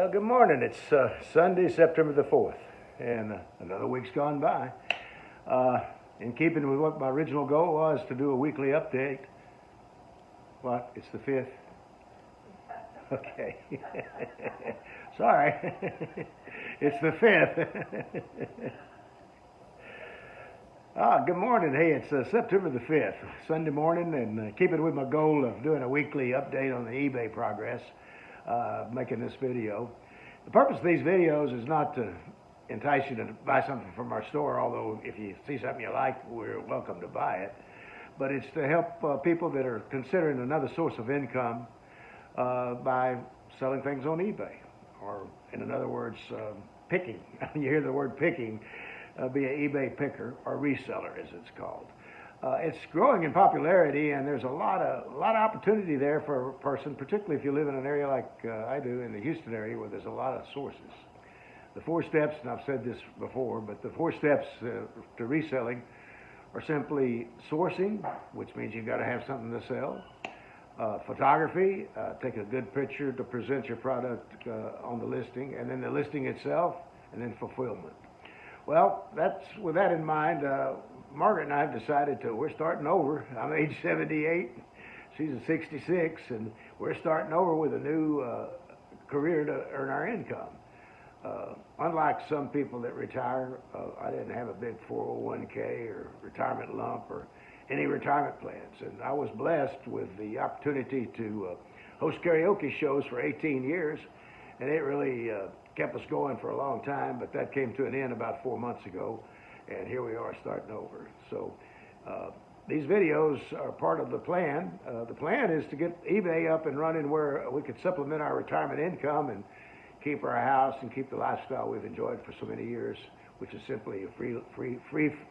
Well, good morning. It's Sunday, September the 4th, and another week's gone by. In keeping with what my original goal was to do a weekly update. What? It's the 5th? Okay. Sorry. It's the 5th. Good morning. Hey, it's September the 5th, Sunday morning, and keeping with my goal of doing a weekly update on the eBay progress, making this video. The purpose of these videos is not to entice you to buy something from our store, although if you see something you like, we're welcome to buy it. But it's to help people that are considering another source of income by selling things on eBay, or in other words, picking. You hear the word picking, be an eBay picker or reseller, as it's called. It's growing in popularity, and there's a lot of opportunity there for a person, particularly if you live in an area like I do in the Houston area, where there's a lot of sources. The 4 steps, and I've said this before, but the 4 steps to reselling are simply sourcing, which means you've got to have something to sell. Photography, take a good picture to present your product on the listing, and then the listing itself, and then fulfillment. Well, with that in mind, Margaret and I have decided we're starting over. I'm age 78, she's a 66, and we're starting over with a new career to earn our income. Unlike some people that retire, I didn't have a big 401k or retirement lump or any retirement plans. And I was blessed with the opportunity to host karaoke shows for 18 years, and it really kept us going for a long time, but that came to an end about 4 months ago, and here we are starting over. So these videos are part of the plan. The plan is to get eBay up and running where we could supplement our retirement income and keep our house and keep the lifestyle we've enjoyed for so many years, which is simply a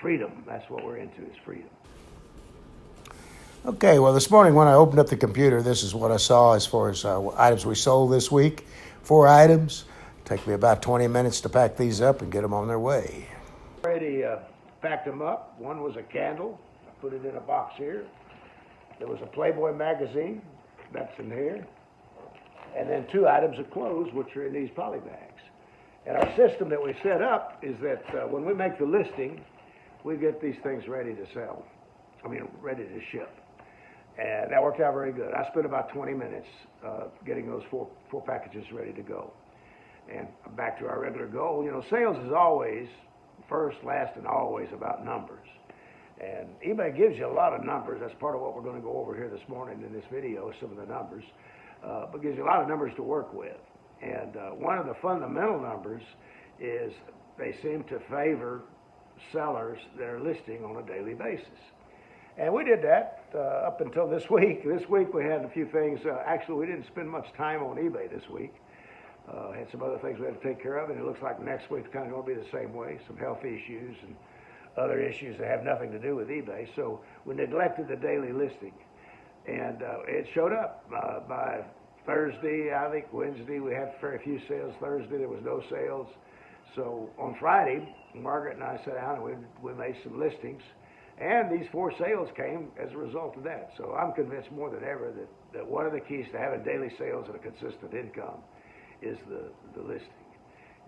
freedom. That's what we're into, is freedom. Okay, well, this morning when I opened up the computer, this is what I saw as far as items we sold this week. 4 items. Take me about 20 minutes to pack these up and get them on their way. Already packed them up. One was a candle. I put it in a box here. There was a Playboy magazine. That's in here. And then 2 items of clothes, which are in these poly bags. And our system that we set up is that when we make the listing, we get these things ready to sell. Ready to ship. And that worked out very good. I spent about 20 minutes getting those four packages ready to go. And back to our regular goal, sales is always first, last, and always about numbers. And eBay gives you a lot of numbers. That's part of what we're going to go over here this morning in this video, some of the numbers. But gives you a lot of numbers to work with. And one of the fundamental numbers is they seem to favor sellers that are listing on a daily basis. And we did that up until this week. This week we had a few things. Actually, we didn't spend much time on eBay this week. Had some other things we had to take care of, and it looks like next week's kind of going to be the same way. Some health issues and other issues that have nothing to do with eBay. So we neglected the daily listing. And it showed up by Thursday, I think Wednesday, we had very few sales. Thursday, there was no sales. So on Friday, Margaret and I sat down and we made some listings. And these 4 sales came as a result of that. So I'm convinced more than ever that one of the keys to having daily sales and a consistent income is the listing.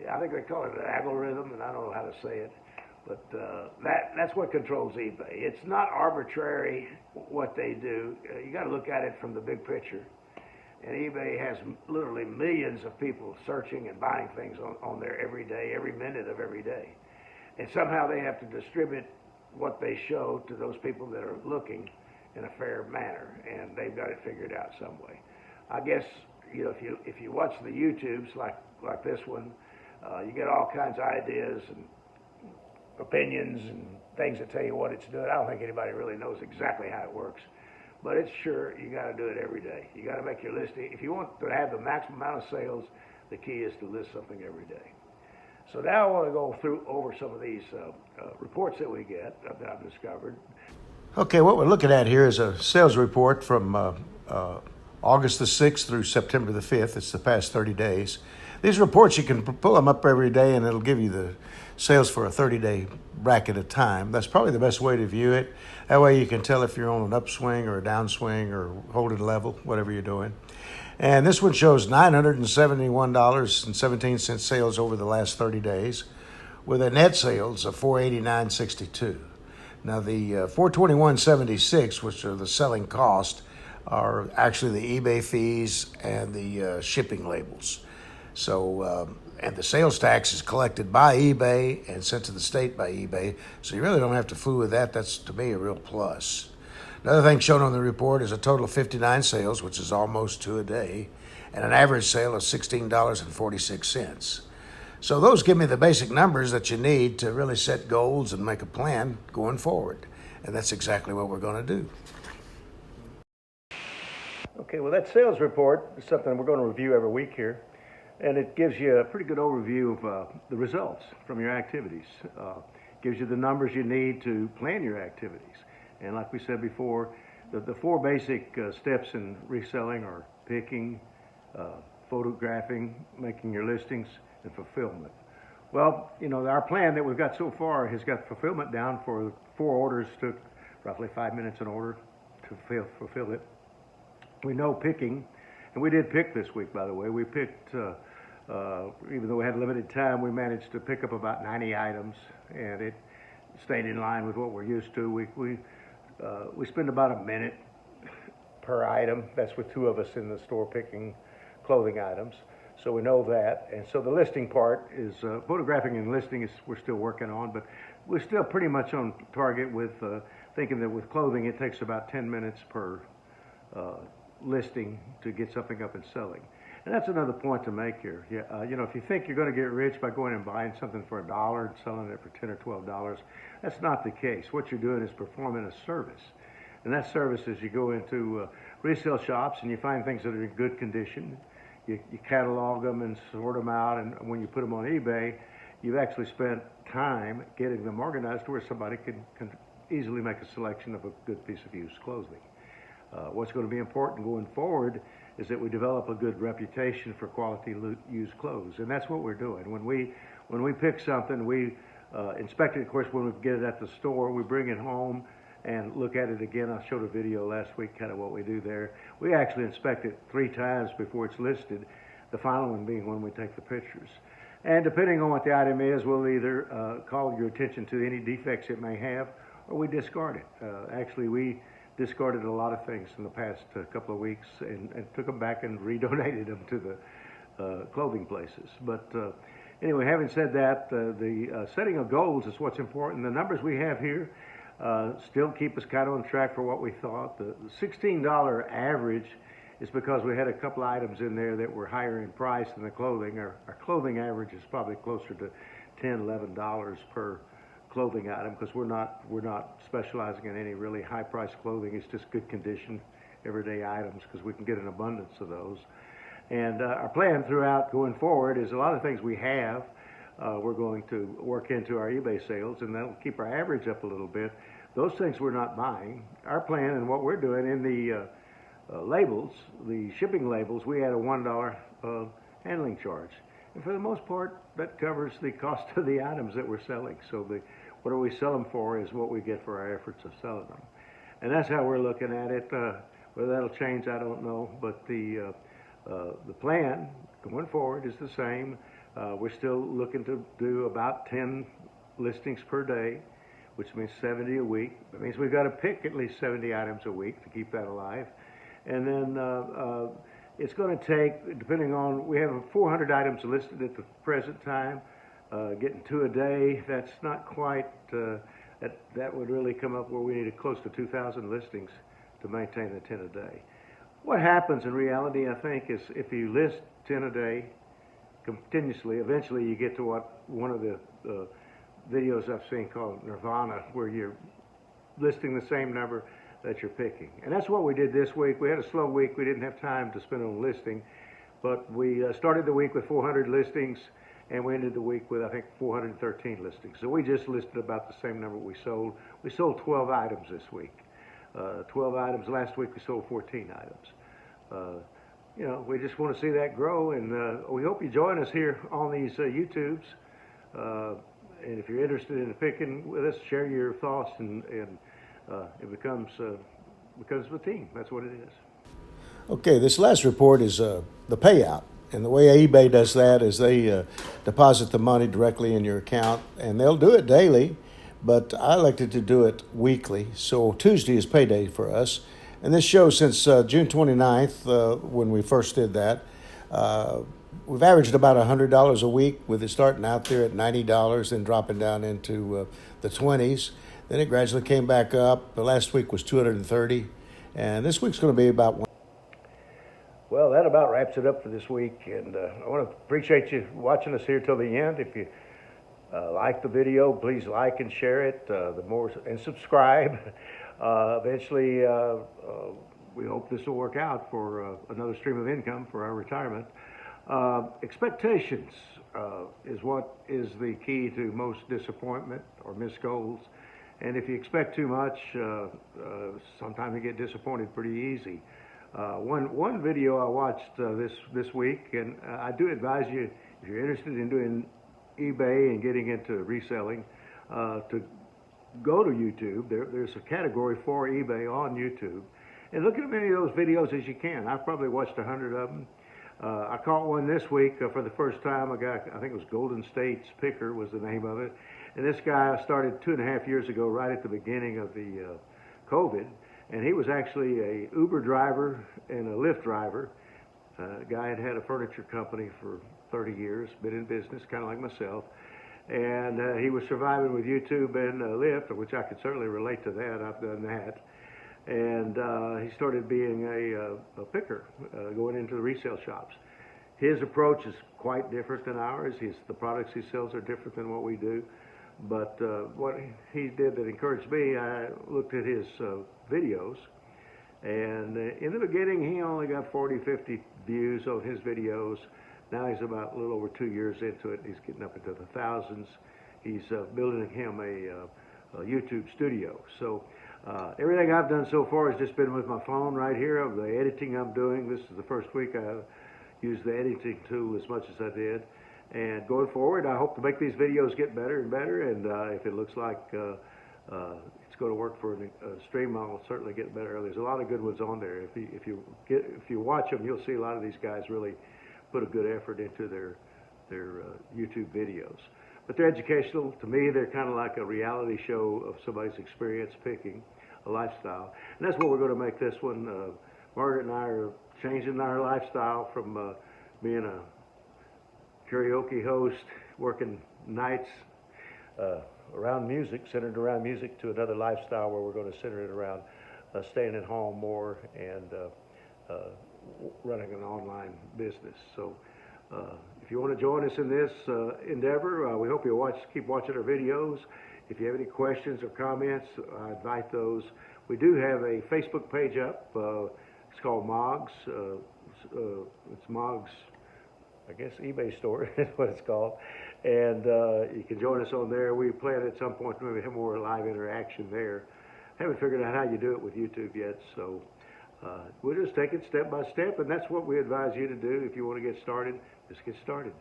Yeah, I think they call it an algorithm, and I don't know how to say it. But that's what controls eBay. It's not arbitrary what they do. You got to look at it from the big picture. And eBay has literally millions of people searching and buying things on there every day, every minute of every day. And somehow they have to distribute what they show to those people that are looking in a fair manner, and they've got it figured out some way. I guess if you watch the YouTubes like this one, you get all kinds of ideas and opinions and things that tell you what it's doing. I don't think anybody really knows exactly how it works, but it's sure you got to do it every day. You got to make your listing. If you want to have the maximum amount of sales, the key is to list something every day. So now I want to go over some of these reports that we get that I've discovered. Okay, what we're looking at here is a sales report from August the 6th through September the 5th. It's the past 30 days. These reports, you can pull them up every day, and it'll give you the sales for a 30-day bracket of time. That's probably the best way to view it. That way you can tell if you're on an upswing or a downswing or holding level, whatever you're doing. And this one shows $971.17 sales over the last 30 days, with a net sales of $489.62. Now the 421.76, which are the selling cost, are actually the eBay fees and the shipping labels. So, and the sales tax is collected by eBay and sent to the state by eBay. So you really don't have to fool with that. That's, to me, a real plus. Another thing shown on the report is a total of 59 sales, which is almost 2 a day, and an average sale of $16.46. So those give me the basic numbers that you need to really set goals and make a plan going forward. And that's exactly what we're going to do. Okay, well, that sales report is something we're going to review every week here, and it gives you a pretty good overview of the results from your activities. Gives you the numbers you need to plan your activities. And like we said before, the four basic steps in reselling are picking, photographing, making your listings, and fulfillment. Well, you know, our plan that we've got so far has got fulfillment down for 4 orders. Took roughly 5 minutes an order to fulfill it. We know picking, and we did pick this week, by the way. We picked, even though we had limited time, we managed to pick up about 90 items, and it stayed in line with what we're used to. We spend about a minute per item. That's with 2 of us in the store picking clothing items. So we know that. And so the listing part is, photographing and listing is we're still working on, but we're still pretty much on target with thinking that with clothing it takes about 10 minutes per listing to get something up and selling. And that's another point to make here. Yeah, you know, if you think you're going to get rich by going and buying something for $1 and selling it for $10 or $12, that's not the case. What you're doing is performing a service. And that service is you go into resale shops and you find things that are in good condition. You catalog them and sort them out, and when you put them on eBay, you've actually spent time getting them organized to where somebody can easily make a selection of a good piece of used clothing. What's going to be important going forward is that we develop a good reputation for quality used clothes, and that's what we're doing. When we pick something, we inspect it. Of course, when we get it at the store, we bring it home and look at it again. I showed a video last week, kind of what we do there. We actually inspect it 3 times before it's listed, the final one being when we take the pictures. And depending on what the item is, we'll either call your attention to any defects it may have, or we discard it. Actually, we discarded a lot of things in the past couple of weeks and took them back and redonated them to the clothing places. But anyway, having said that, the setting of goals is what's important. The numbers we have here still keep us kind of on track for what we thought. The $16 average is because we had a couple items in there that were higher in price than the clothing. Our clothing average is probably closer to $10, $11 per clothing item, because we're not specializing in any really high priced clothing. It's just good condition everyday items, because we can get an abundance of those. And our plan throughout going forward is a lot of things we have we're going to work into our eBay sales, and that'll keep our average up a little bit. Those things we're not buying. Our plan and what we're doing in the labels, the shipping labels, we had a $1 handling charge. And for the most part, that covers the cost of the items that we're selling. So what do we sell them for is what we get for our efforts of selling them. And that's how we're looking at it. Whether that'll change, I don't know. But the plan going forward is the same. We're still looking to do about 10 listings per day, which means 70 a week. That means we've got to pick at least 70 items a week to keep that alive. And then it's going to take, depending on, we have 400 items listed at the present time. Getting 2 a day, that's not quite, that would really come up where we need close to 2,000 listings to maintain the 10 a day. What happens in reality, I think, is if you list 10 a day continuously, eventually you get to what one of the videos I've seen called Nirvana, where you're listing the same number that you're picking. And that's what we did this week. We had a slow week. We didn't have time to spend on listing, but we started the week with 400 listings, and we ended the week with, I think, 413 listings. So we just listed about the same number we sold. We sold 12 items this week. 12 items. Last week we sold 14 items. You know, we just want to see that grow, and we hope you join us here on these YouTubes. And if you're interested in picking with us, share your thoughts, and it becomes a team. That's what it is. Okay, this last report is the payout. And the way eBay does that is they deposit the money directly in your account, and they'll do it daily, but I elected to do it weekly. So Tuesday is payday for us. And this shows since June 29th, when we first did that, we've averaged about $100 a week, with it starting out there at $90 and dropping down into the 20s. Then it gradually came back up. The last week was 230, and this week's going to be about Well, that about wraps it up for this week, and I want to appreciate you watching us here till the end. If you like the video, please like and share it. And subscribe. Eventually, we hope this will work out for another stream of income for our retirement. Expectations is what is the key to most disappointment or missed goals. And if you expect too much, sometimes you get disappointed pretty easy. One video I watched this week, and I do advise you, if you're interested in doing eBay and getting into reselling, to go to YouTube. There's a category for eBay on YouTube, and look at as many of those videos as you can. I've probably watched 100 of them. I caught one this week for the first time. A guy, I think it was Golden State's Picker was the name of it, and this guy started 2.5 years ago, right at the beginning of the COVID. And he was actually a Uber driver and a Lyft driver. Guy had a furniture company for 30 years, been in business, kind of like myself. And he was surviving with YouTube and Lyft, which I could certainly relate to that. I've done that. And he started being a picker, going into the resale shops. His approach is quite different than ours. The products he sells are different than what we do. But what he did that encouraged me, I looked at his videos, and in the beginning he only got 40, 50 views on his videos. Now he's about a little over 2 years into it. He's getting up into the thousands. He's building him a YouTube studio. So everything I've done so far has just been with my phone right here. Of the editing I'm doing, this is the first week I used the editing tool as much as I did. And going forward, I hope to make these videos get better and better. And if it looks like it's going to work for a stream, I'll certainly get better. There's a lot of good ones on there. If you watch them, you'll see a lot of these guys really put a good effort into their YouTube videos. But they're educational. To me, they're kind of like a reality show of somebody's experience picking a lifestyle. And that's what we're going to make this one. Margaret and I are changing our lifestyle from being a karaoke host, working nights around music, centered around music, to another lifestyle where we're going to center it around staying at home more and running an online business. So if you want to join us in this endeavor, we hope you keep watching our videos. If you have any questions or comments, I invite those. We do have a Facebook page up. It's called Moggs. It's Moggs, I guess, eBay store is what it's called. And you can join us on there. We plan at some point to maybe have more live interaction there. Haven't figured out how you do it with YouTube yet, so we'll just take it step by step, and that's what we advise you to do. If you want to get started, just get started.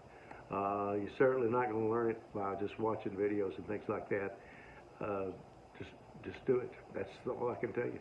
You're certainly not going to learn it by just watching videos and things like that. Just do it. That's all I can tell you.